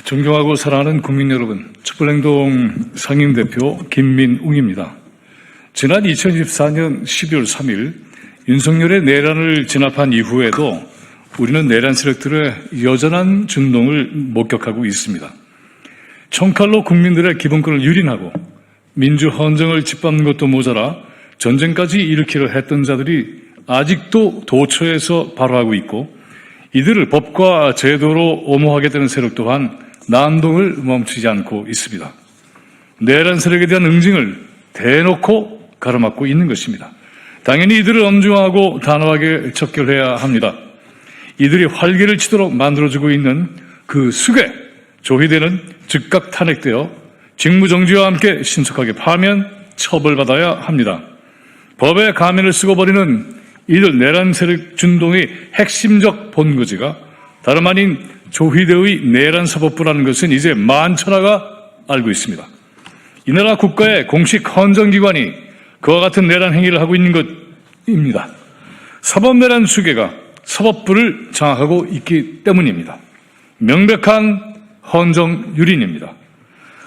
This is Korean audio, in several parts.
존경하고 사랑하는 국민 여러분, 촛불행동 상임대표 김민웅입니다. 지난 2024년 12월 3일 윤석열의 내란을 진압한 이후에도 우리는 내란 세력들의 여전한 준동을 목격하고 있습니다. 총칼로 국민들의 기본권을 유린하고 민주헌정을 짓밟는 것도 모자라 전쟁까지 일으키려 했던 자들이 아직도 도처에서 발화하고 있고, 이들을 법과 제도로 엄호하게 되는 세력 또한 난동을 멈추지 않고 있습니다. 내란 세력에 대한 응징을 대놓고 가로막고 있는 것입니다. 당연히 이들을 엄중하고 단호하게 척결해야 합니다. 이들이 활개를 치도록 만들어주고 있는 그 숙에 조희대는 즉각 탄핵되어 직무정지와 함께 신속하게 파면 처벌받아야 합니다. 법의 가면을 쓰고 버리는 이들 내란 세력 준동의 핵심적 본거지가 다름 아닌 조희대의 내란 사법부라는 것은 이제 만천하가 알고 있습니다. 이 나라 국가의 공식 헌정기관이 그와 같은 내란 행위를 하고 있는 것입니다. 사법내란 수계가 사법부를 장악하고 있기 때문입니다. 명백한 헌정유린입니다.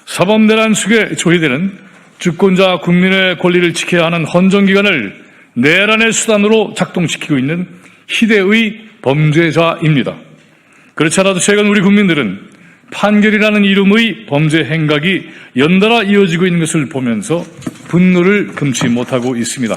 사법내란 수계 조희대는 주권자 국민의 권리를 지켜야 하는 헌정기관을 내란의 수단으로 작동시키고 있는 희대의 범죄자입니다. 그렇지 않아도 최근 우리 국민들은 판결이라는 이름의 범죄 행각이 연달아 이어지고 있는 것을 보면서 분노를 금치 못하고 있습니다.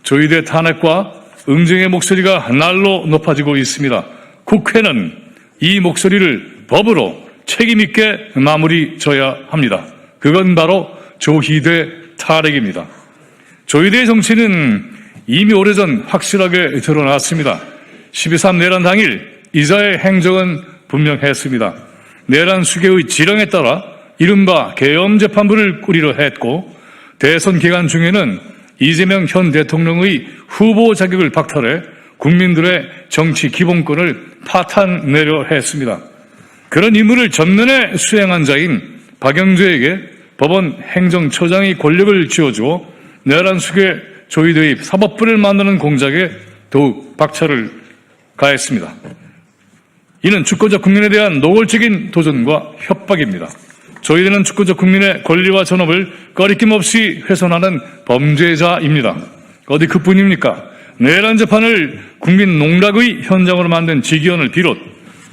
조희대 탄핵과 응징의 목소리가 날로 높아지고 있습니다. 국회는 이 목소리를 법으로 책임있게 마무리 져야 합니다. 그건 바로 조희대 탄핵입니다. 조희대의 정치는 이미 오래전 확실하게 드러났습니다. 12.3 내란 당일 이자의 행적은 분명했습니다. 내란 수계의 지령에 따라 이른바 계엄재판부를 꾸리려 했고, 대선 기간 중에는 이재명 현 대통령의 후보 자격을 박탈해 국민들의 정치 기본권을 파탄내려 했습니다. 그런 임무를 전면에 수행한 자인 박영재에게 법원 행정처장이 권력을 쥐어주어 내란 수계 조희대의 사법부를 만드는 공작에 더욱 박차를 가했습니다. 이는 주권자 국민에 대한 노골적인 도전과 협박입니다. 조희대는 주권자 국민의 권리와 전업을 꺼리낌 없이 훼손하는 범죄자입니다. 어디 그뿐입니까? 내란 재판을 국민 농락의 현장으로 만든 직위원을 비롯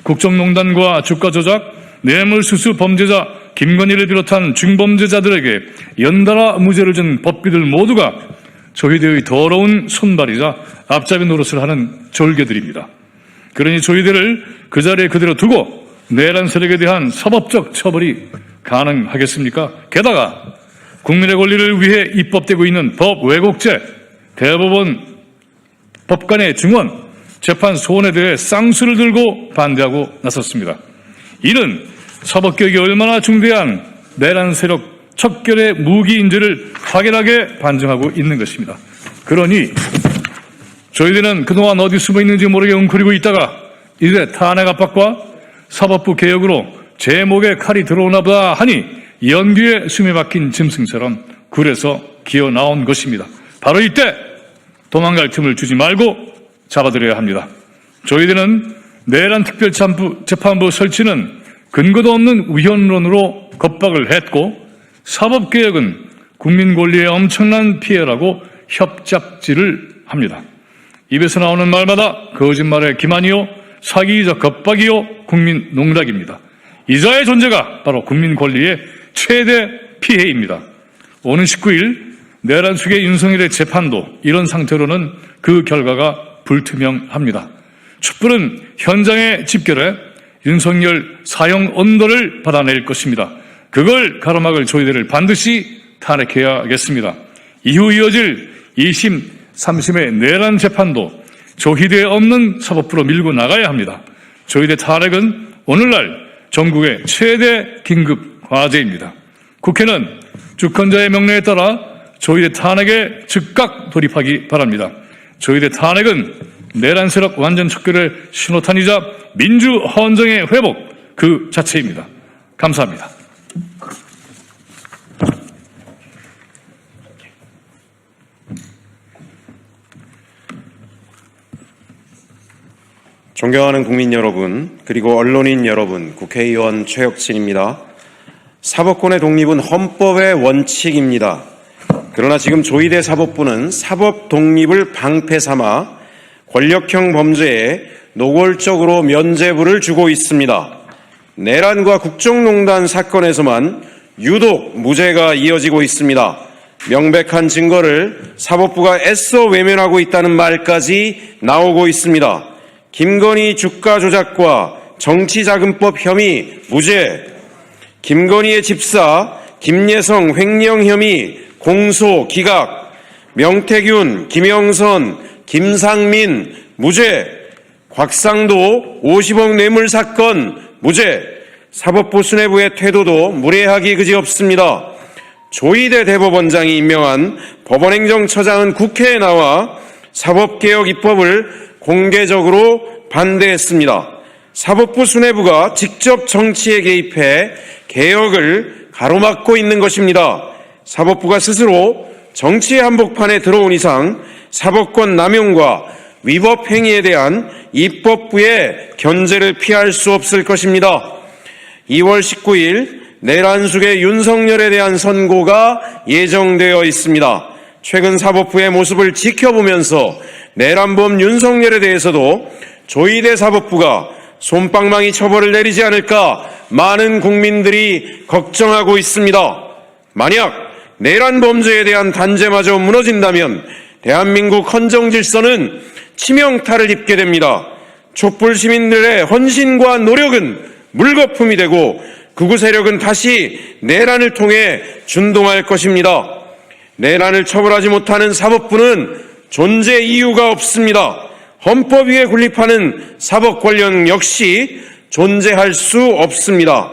국정농단과 주가 조작, 뇌물수수 범죄자 김건희를 비롯한 중범죄자들에게 연달아 무죄를 준 법비들 모두가 조희대의 더러운 손발이자 앞잡이 노릇을 하는 졸개들입니다. 그러니 조희대를 그 자리에 그대로 두고 내란 세력에 대한 사법적 처벌이 가능하겠습니까? 게다가 국민의 권리를 위해 입법되고 있는 법 왜곡죄, 대법원 법관의 증언, 재판 소원에 대해 쌍수를 들고 반대하고 나섰습니다. 이는 사법개혁이 얼마나 중대한 내란 세력 척결의 무기인지를 확연하게 반증하고 있는 것입니다. 그러니 조희대는 그동안 어디 숨어 있는지 모르게 웅크리고 있다가 이제 탄핵 압박과 사법부 개혁으로 제 목에 칼이 들어오나 보다 하니 연기에 숨이 막힌 짐승처럼 굴에서 기어 나온 것입니다. 바로 이때 도망갈 틈을 주지 말고 잡아들여야 합니다. 조희대는 내란 특별재판부 설치는 근거도 없는 우현론으로 겁박을 했고, 사법개혁은 국민 권리에 엄청난 피해라고 협잡질을 합니다. 입에서 나오는 말마다 거짓말의 기만이요, 사기이자 겁박이요, 국민 농락입니다. 이자의 존재가 바로 국민 권리의 최대 피해입니다. 오는 19일 내란 수계 윤석열의 재판도 이런 상태로는 그 결과가 불투명합니다. 촛불은 현장에 집결해 윤석열 사형 언도를 받아낼 것입니다. 그걸 가로막을 조희대를 반드시 탄핵해야겠습니다. 이후 이어질 2심, 3심의 내란 재판도 조희대에 없는 사법부로 밀고 나가야 합니다. 조희대 탄핵은 오늘날 전국의 최대 긴급 과제입니다. 국회는 주권자의 명령에 따라 조희대 탄핵에 즉각 돌입하기 바랍니다. 조희대 탄핵은 내란 세력 완전 척결의 신호탄이자 민주 헌정의 회복 그 자체입니다. 감사합니다. 존경하는 국민 여러분, 그리고 언론인 여러분, 국회의원 최혁진입니다. 사법권의 독립은 헌법의 원칙입니다. 그러나 지금 조희대 사법부는 사법 독립을 방패 삼아 권력형 범죄에 노골적으로 면죄부를 주고 있습니다. 내란과 국정농단 사건에서만 유독 무죄가 이어지고 있습니다. 명백한 증거를 사법부가 애써 외면하고 있다는 말까지 나오고 있습니다. 김건희 주가 조작과 정치자금법 혐의 무죄, 김건희의 집사 김예성 횡령 혐의 공소 기각, 명태균, 김영선, 김상민 무죄, 곽상도 50억 뇌물 사건 무죄, 사법부 수뇌부의 태도도 무례하기 그지없습니다. 조희대 대법원장이 임명한 법원행정처장은 국회에 나와 사법개혁 입법을 공개적으로 반대했습니다. 사법부 수뇌부가 직접 정치에 개입해 개혁을 가로막고 있는 것입니다. 사법부가 스스로 정치의 한복판에 들어온 이상 사법권 남용과 위법 행위에 대한 입법부의 견제를 피할 수 없을 것입니다. 2월 19일 내란숙의 윤석열에 대한 선고가 예정되어 있습니다. 최근 사법부의 모습을 지켜보면서 내란범 윤석열에 대해서도 조희대 사법부가 솜방망이 처벌을 내리지 않을까 많은 국민들이 걱정하고 있습니다. 만약 내란 범죄에 대한 단죄마저 무너진다면 대한민국 헌정 질서는 치명타를 입게 됩니다. 촛불 시민들의 헌신과 노력은 물거품이 되고 극우 세력은 다시 내란을 통해 준동할 것입니다. 내란을 처벌하지 못하는 사법부는 존재 이유가 없습니다. 헌법 위에 군립하는 사법 권력 역시 존재할 수 없습니다.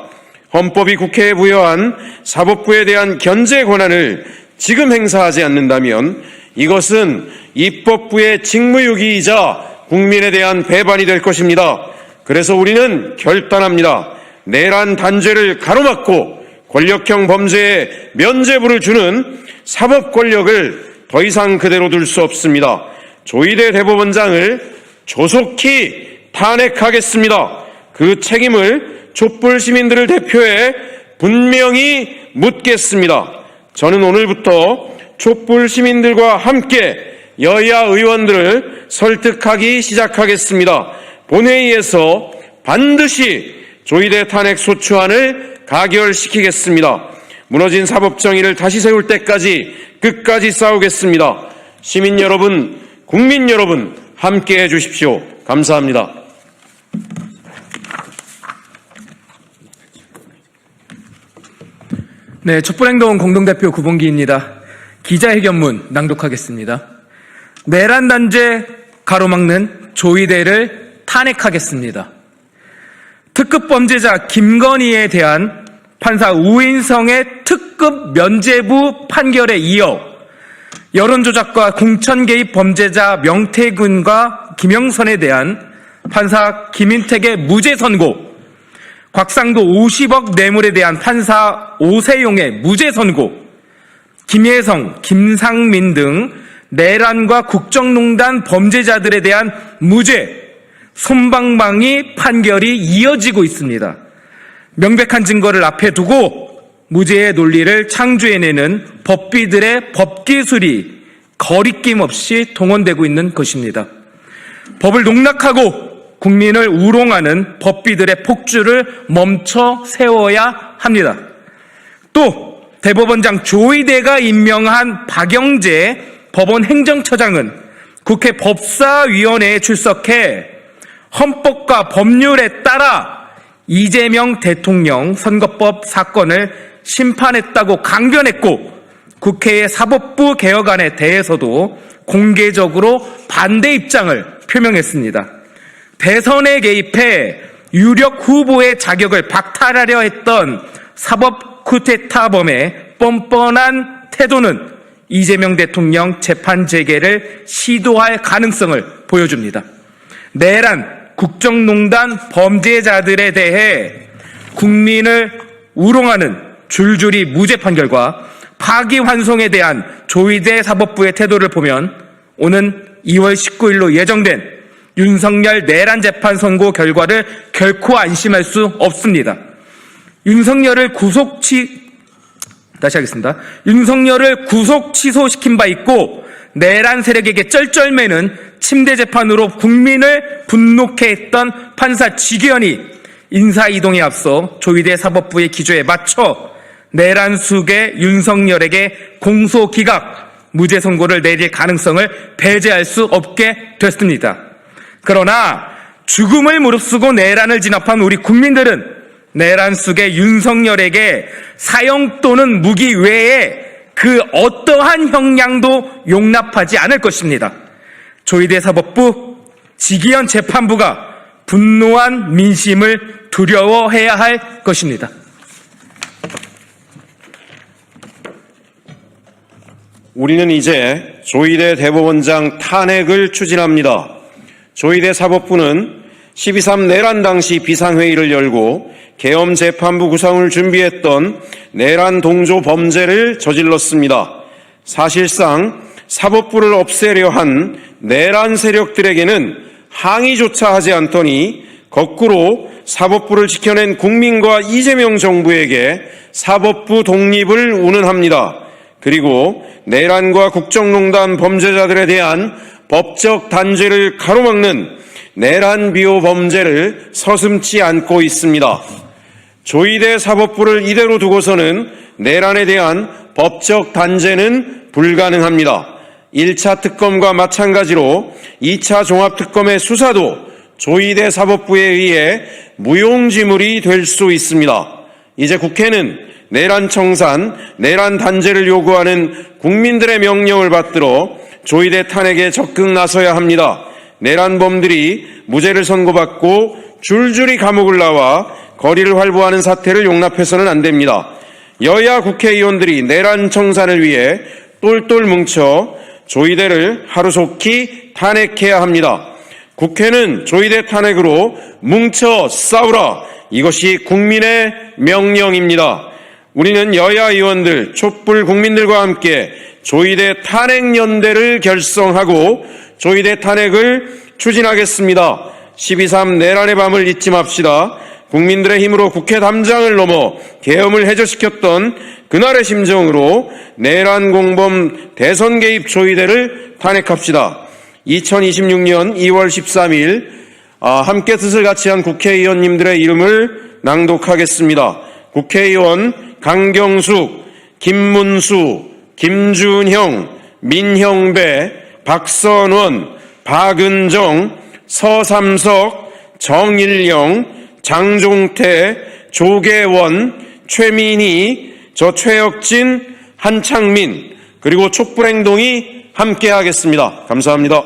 헌법이 국회에 부여한 사법부에 대한 견제 권한을 지금 행사하지 않는다면 이것은 입법부의 직무유기이자 국민에 대한 배반이 될 것입니다. 그래서 우리는 결단합니다. 내란 단죄를 가로막고 권력형 범죄에 면죄부를 주는 사법 권력을 더 이상 그대로 둘 수 없습니다. 조희대 대법원장을 조속히 탄핵하겠습니다. 그 책임을 촛불 시민들을 대표해 분명히 묻겠습니다. 저는 오늘부터 촛불 시민들과 함께 여야 의원들을 설득하기 시작하겠습니다. 본회의에서 반드시 조희대 탄핵 소추안을 가결시키겠습니다. 무너진 사법정의를 다시 세울 때까지 끝까지 싸우겠습니다. 시민 여러분, 국민 여러분, 함께해 주십시오. 감사합니다. 네, 촛불행동 공동대표 구봉기입니다. 기자회견문 낭독하겠습니다. 내란 단죄 가로막는 조희대를 탄핵하겠습니다. 특급 범죄자 김건희에 대한 판사 우인성의 특급 면죄부 판결에 이어 여론조작과 공천 개입 범죄자 명태균과 김영선에 대한 판사 김인택의 무죄 선고, 곽상도 50억 뇌물에 대한 판사 오세용의 무죄 선고, 김예성, 김상민 등 내란과 국정농단 범죄자들에 대한 무죄, 솜방망이 판결이 이어지고 있습니다. 명백한 증거를 앞에 두고 무죄의 논리를 창조해내는 법비들의 법기술이 거리낌 없이 동원되고 있는 것입니다. 법을 농락하고 국민을 우롱하는 법비들의 폭주를 멈춰 세워야 합니다. 또 대법원장 조희대가 임명한 박영재 법원 행정처장은 국회 법사위원회에 출석해 헌법과 법률에 따라 이재명 대통령 선거법 사건을 심판했다고 강변했고, 국회의 사법부 개혁안에 대해서도 공개적으로 반대 입장을 표명했습니다. 대선에 개입해 유력 후보의 자격을 박탈하려 했던 사법 쿠데타범의 뻔뻔한 태도는 이재명 대통령 재판 재개를 시도할 가능성을 보여줍니다. 내란, 국정농단 범죄자들에 대해 국민을 우롱하는 줄줄이 무죄 판결과 파기환송에 대한 조희대 사법부의 태도를 보면 오는 2월 19일로 예정된 윤석열 내란 재판 선고 결과를 결코 안심할 수 없습니다. 윤석열을 구속 취소시킨 바 있고 내란 세력에게 쩔쩔매는 침대 재판으로 국민을 분노케 했던 판사 지기현이 인사이동에 앞서 조희대 사법부의 기조에 맞춰 내란 수괴 윤석열에게 공소기각 무죄 선고를 내릴 가능성을 배제할 수 없게 됐습니다. 그러나 죽음을 무릅쓰고 내란을 진압한 우리 국민들은 내란 수괴 윤석열에게 사형 또는 무기 외에 그 어떠한 형량도 용납하지 않을 것입니다. 조희대 사법부, 지기현 재판부가 분노한 민심을 두려워해야 할 것입니다. 우리는 이제 조희대 대법원장 탄핵을 추진합니다. 조희대 사법부는 12.3 내란 당시 비상회의를 열고 계엄 재판부 구성을 준비했던 내란 동조 범죄를 저질렀습니다. 사실상 사법부를 없애려 한 내란 세력들에게는 항의조차 하지 않더니 거꾸로 사법부를 지켜낸 국민과 이재명 정부에게 사법부 독립을 운운합니다. 그리고 내란과 국정농단 범죄자들에 대한 법적 단죄를 가로막는 내란 비호 범죄를 서슴지 않고 있습니다. 조희대 사법부를 이대로 두고서는 내란에 대한 법적 단죄는 불가능합니다. 1차 특검과 마찬가지로 2차 종합특검의 수사도 조희대 사법부에 의해 무용지물이 될 수 있습니다. 이제 국회는 내란 청산, 내란 단죄를 요구하는 국민들의 명령을 받들어 조희대 탄핵에 적극 나서야 합니다. 내란범들이 무죄를 선고받고 줄줄이 감옥을 나와 거리를 활보하는 사태를 용납해서는 안 됩니다. 여야 국회의원들이 내란 청산을 위해 똘똘 뭉쳐 조희대를 하루속히 탄핵해야 합니다. 국회는 조희대 탄핵으로 뭉쳐 싸우라. 이것이 국민의 명령입니다. 우리는 여야 의원들, 촛불 국민들과 함께 조희대 탄핵연대를 결성하고 조희대 탄핵을 추진하겠습니다. 12.3 내란의 밤을 잊지 맙시다. 국민들의 힘으로 국회 담장을 넘어 계엄을 해저시켰던 그날의 심정으로 내란 공범 대선 개입 조희대를 탄핵합시다. 2026년 2월 13일 함께 뜻을 같이 한 국회의원님들의 이름을 낭독하겠습니다. 국회의원 강경숙, 김문수, 김준형, 민형배, 박선원, 박은정, 서삼석, 정일영, 장종태, 조계원, 최민희, 최혁진, 한창민, 그리고 촛불행동이 함께 하겠습니다. 감사합니다.